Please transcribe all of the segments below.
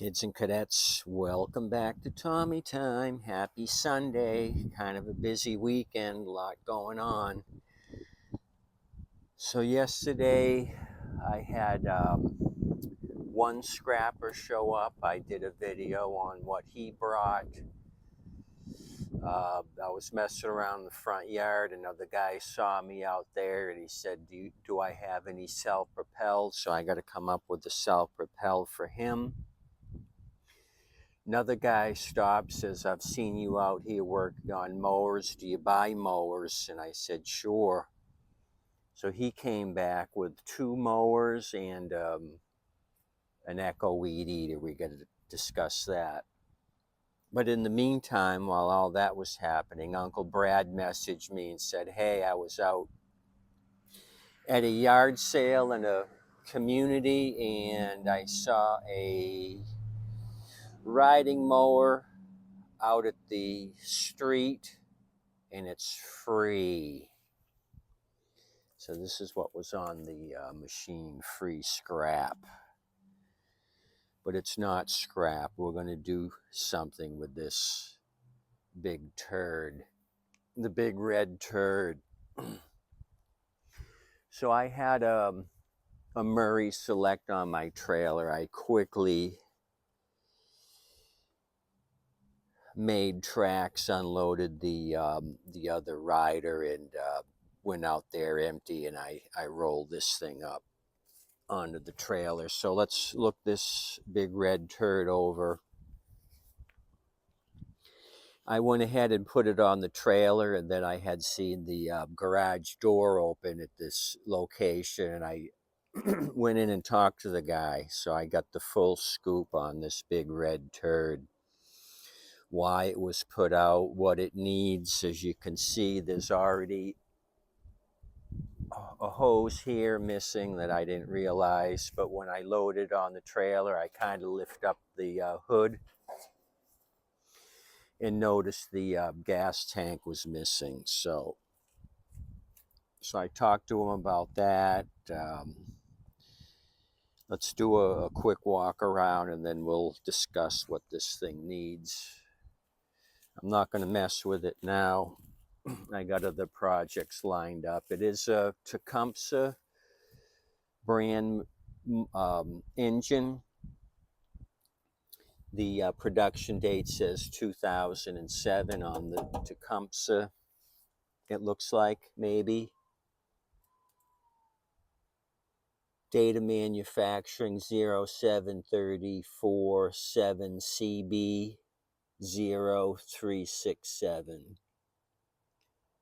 Kids and cadets, welcome back to Tommy Time. Happy Sunday. Kind of a busy weekend, a lot going on. So, yesterday I had one scrapper show up. I did a video on what he brought. I was messing around the front yard. Another guy saw me out there and he said, Do I have any self-propelled? So, I got to come up with the self-propelled for him. Another guy stopped, says, I've seen you out here working on mowers. Do you buy mowers? And I said, sure. So he came back with 2 mowers and an Echo weed eater. We got to discuss that. But in the meantime, while all that was happening, Uncle Brad messaged me and said, hey, I was out at a yard sale in a community and I saw a riding mower out at the street and it's free. So this is what was on the machine, free scrap. But it's not scrap. We're going to do something with this big turd, the big red turd. So I had a Murray Select on my trailer. I quickly made tracks, unloaded the other rider, and went out there empty, and I rolled this thing up onto the trailer. So let's look this big red turd over. I went ahead and put it on the trailer, and then I had seen the garage door open at this location, and I went in and talked to the guy. So I got the full scoop on this big red turd, why it was put out, what it needs. As you can see, there's already a hose here missing that I didn't realize, but when I loaded on the trailer, I kind of lift up the hood and noticed the gas tank was missing. So I talked to him about that. Let's do a quick walk around and then we'll discuss what this thing needs. I'm not going to mess with it now. I got other projects lined up. It is a Techumseh brand engine. The production date says 2007 on the Techumseh. It looks like, maybe. Date of manufacturing 07347CB 0367.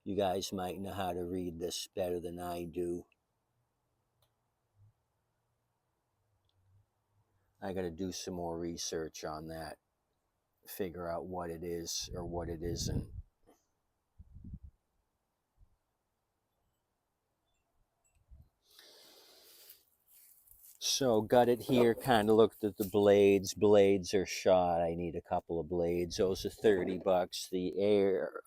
You guys might know how to read this better than I do. I got to do some more research on that, figure out what it is or what it isn't. So got it here, kind of looked at the blades. Blades are shot. I need a couple of blades. Those are $30. The air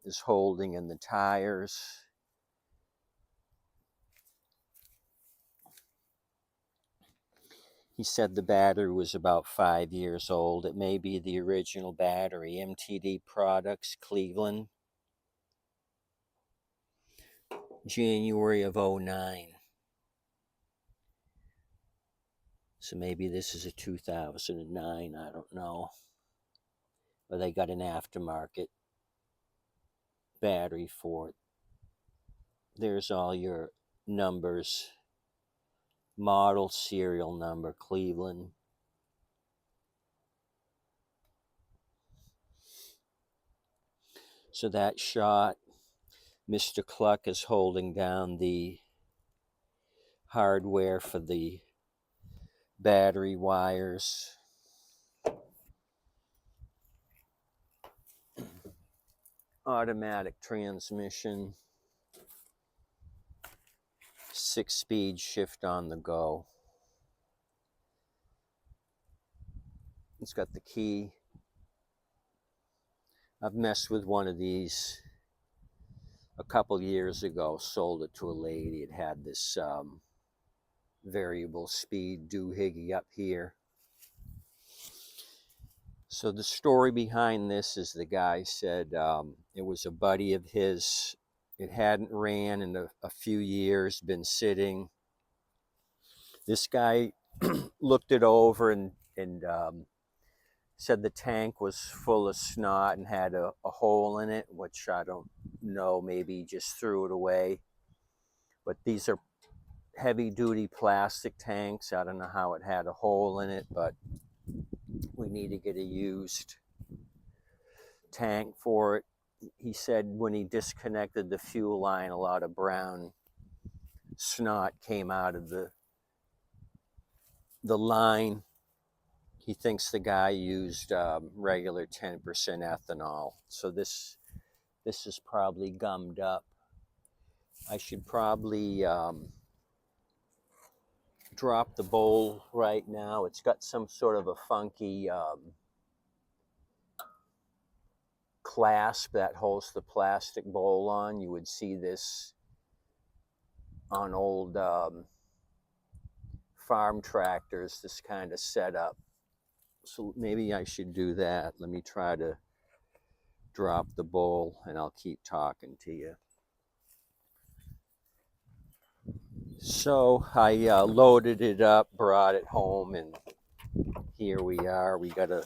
is holding in the tires. He said the battery was about 5 years old. It may be the original battery. MTD Products, Cleveland, January of 09. So maybe this is a 2009, I don't know. But they got an aftermarket battery for it. There's all your numbers. Model, serial number, Cleveland. So that shot, Mr. Cluck is holding down the hardware for the battery wires. Automatic transmission. 6-speed shift on the go. It's got the key. I've messed with one of these a couple years ago, sold it to a lady. It had this variable speed doohickey up here. So the story behind this is the guy said it was a buddy of his. It hadn't ran in a few years, been sitting. This guy looked it over and said the tank was full of snot and had a hole in it, which I don't know, maybe he just threw it away. But these are heavy duty plastic tanks. I don't know how it had a hole in it, but we need to get a used tank for it. He said when he disconnected the fuel line, a lot of brown snot came out of the line. He thinks the guy used regular 10% ethanol. So this is probably gummed up. I should probably drop the bowl right now. It's got some sort of a funky clasp that holds the plastic bowl on. You would see this on old farm tractors, this kind of setup. So maybe I should do that. Let me try to drop the bowl and I'll keep talking to you. So I loaded it up, brought it home, and here we are. We got to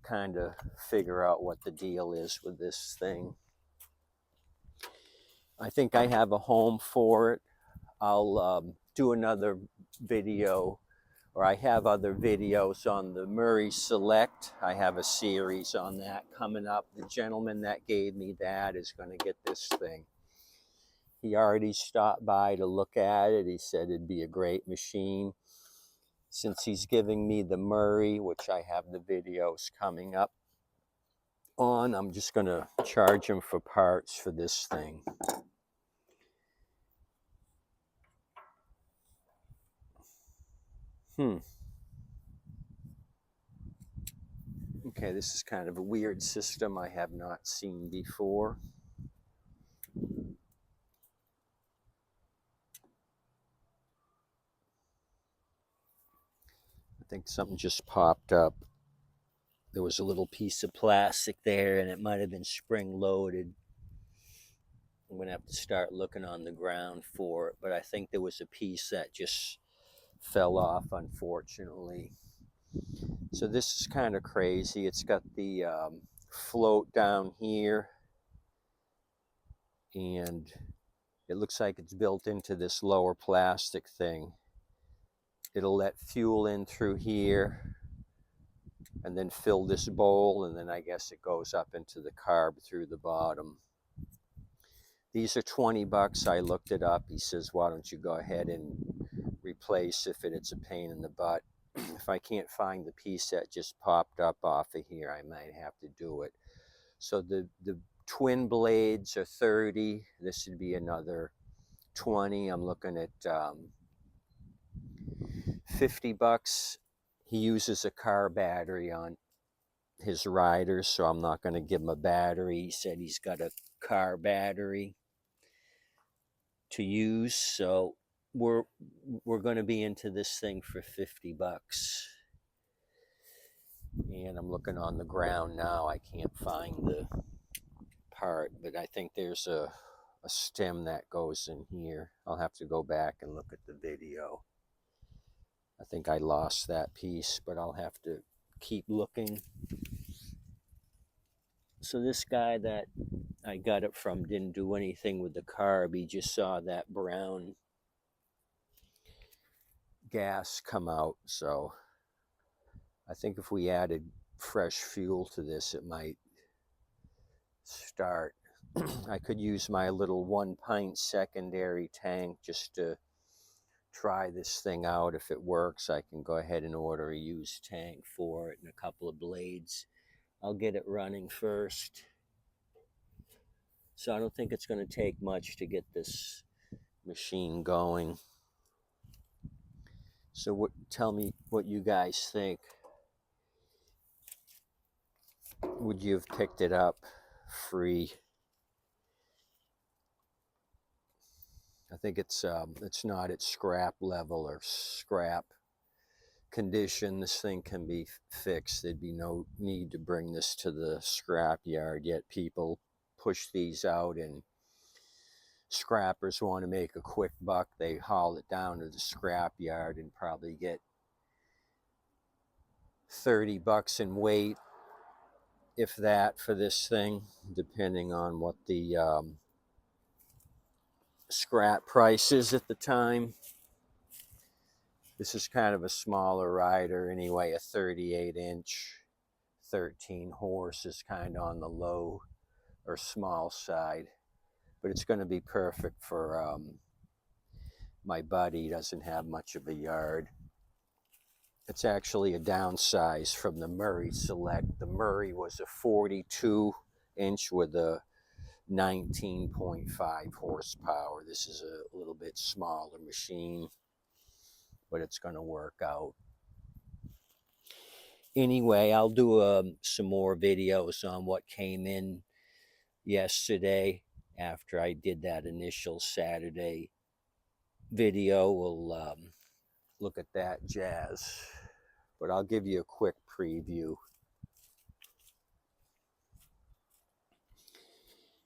kind of figure out what the deal is with this thing. I think I have a home for it. I'll do another video, or I have other videos on the Murray Select. I have a series on that coming up. The gentleman that gave me that is going to get this thing. He already stopped by to look at it. He said it'd be a great machine. Since he's giving me the Murray, which I have the videos coming up on, I'm just going to charge him for parts for this thing. Okay, this is kind of a weird system I have not seen before. I think something just popped up. There was a little piece of plastic there and it might have been spring loaded. I'm going to have to start looking on the ground for it, but I think there was a piece that just fell off, unfortunately. So this is kind of crazy. It's got the float down here, and it looks like it's built into this lower plastic thing. It'll let fuel in through here and then fill this bowl, and then I guess it goes up into the carb through the bottom. These are 20 bucks. I looked it up. He says, why don't you go ahead and replace if it's a pain in the butt. If I can't find the piece that just popped up off of here, I might have to do it. So the twin blades are 30. This would be another 20. I'm looking at 50 bucks. He uses a car battery on his riders, so I'm not going to give him a battery. He said he's got a car battery to use, so we're going to be into this thing for 50 bucks. And I'm looking on the ground now. I can't find the part, but I think there's a stem that goes in here. I'll have to go back and look at the video. I think I lost that piece, but I'll have to keep looking. So this guy that I got it from didn't do anything with the carb. He just saw that brown gas come out. So I think if we added fresh fuel to this, it might start. I could use my little 1 pint secondary tank just to try this thing out. If it works, I can go ahead and order a used tank for it and a couple of blades. I'll get it running first. So I don't think it's going to take much to get this machine going. So tell me what you guys think. Would you have picked it up free? I think it's not at scrap level or scrap condition this thing can be fixed. There'd be no need to bring this to the scrap yard, yet people push these out, and scrappers want to make a quick buck. They haul it down to the scrap yard and probably get 30 bucks in weight, if that, for this thing, depending on what the scrap price is at the time. This is kind of a smaller rider anyway, a 38-inch, 13 horse is kind of on the low or small side, but it's going to be perfect for my buddy. He doesn't have much of a yard. It's actually a downsize from the Murray Select. The Murray was a 42-inch with a 19.5 horsepower. This is a little bit smaller machine, but it's going to work out. Anyway, I'll do some more videos on what came in yesterday after I did that initial Saturday video. We'll look at that jazz, but I'll give you a quick preview.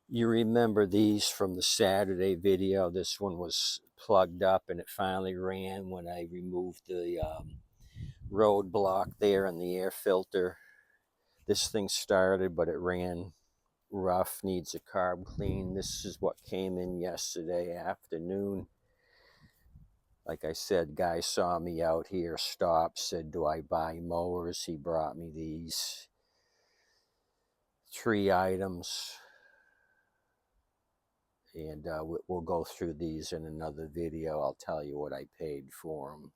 You remember these from the Saturday video. This one was plugged up and it finally ran when I removed the roadblock there and the air filter. This thing started, but it ran rough, needs a carb clean. This is what came in yesterday afternoon. Like I said, guy saw me out here, stopped, said, do I buy mowers? He brought me these 3 items, and we'll go through these in another video. I'll tell you what I paid for them.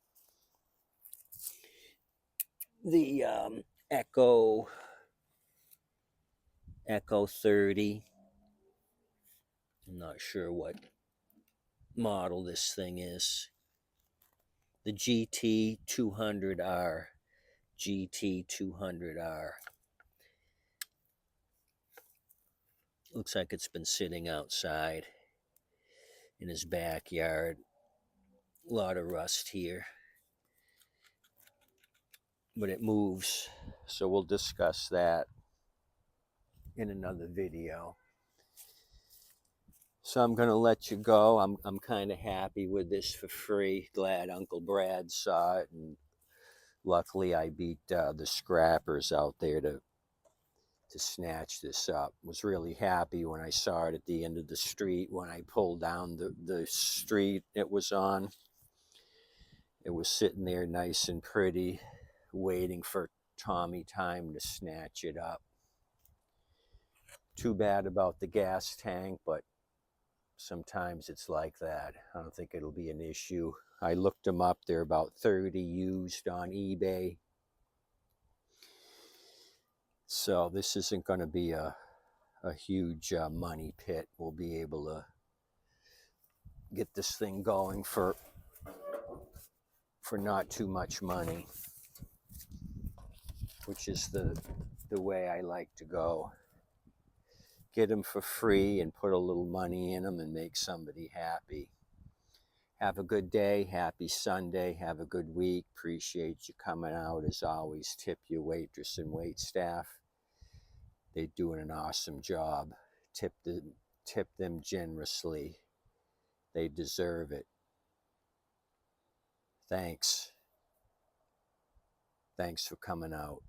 The Echo 30. I'm not sure what model this thing is. The GT 200R. GT 200R. Looks like it's been sitting outside in his backyard. A lot of rust here, but it moves, so we'll discuss that in another video. So I'm going to let you go. I'm kind of happy with this for free. Glad Uncle Brad saw it, and luckily I beat the scrappers out there to snatch this up. Was really happy when I saw it at the end of the street. When I pulled down the street it was on, it was sitting there nice and pretty, waiting for Tommy time to snatch it up. Too bad about the gas tank, but sometimes it's like that. I don't think it'll be an issue. I looked them up. They're about 30 used on eBay. So this isn't going to be a huge money pit. We'll be able to get this thing going for not too much money, which is the way I like to go. Get them for free and put a little money in them and make somebody happy. Have a good day. Happy Sunday. Have a good week. Appreciate you coming out. As always, tip your waitress and wait staff. They're doing an awesome job. Tip them generously. They deserve it. Thanks. Thanks for coming out.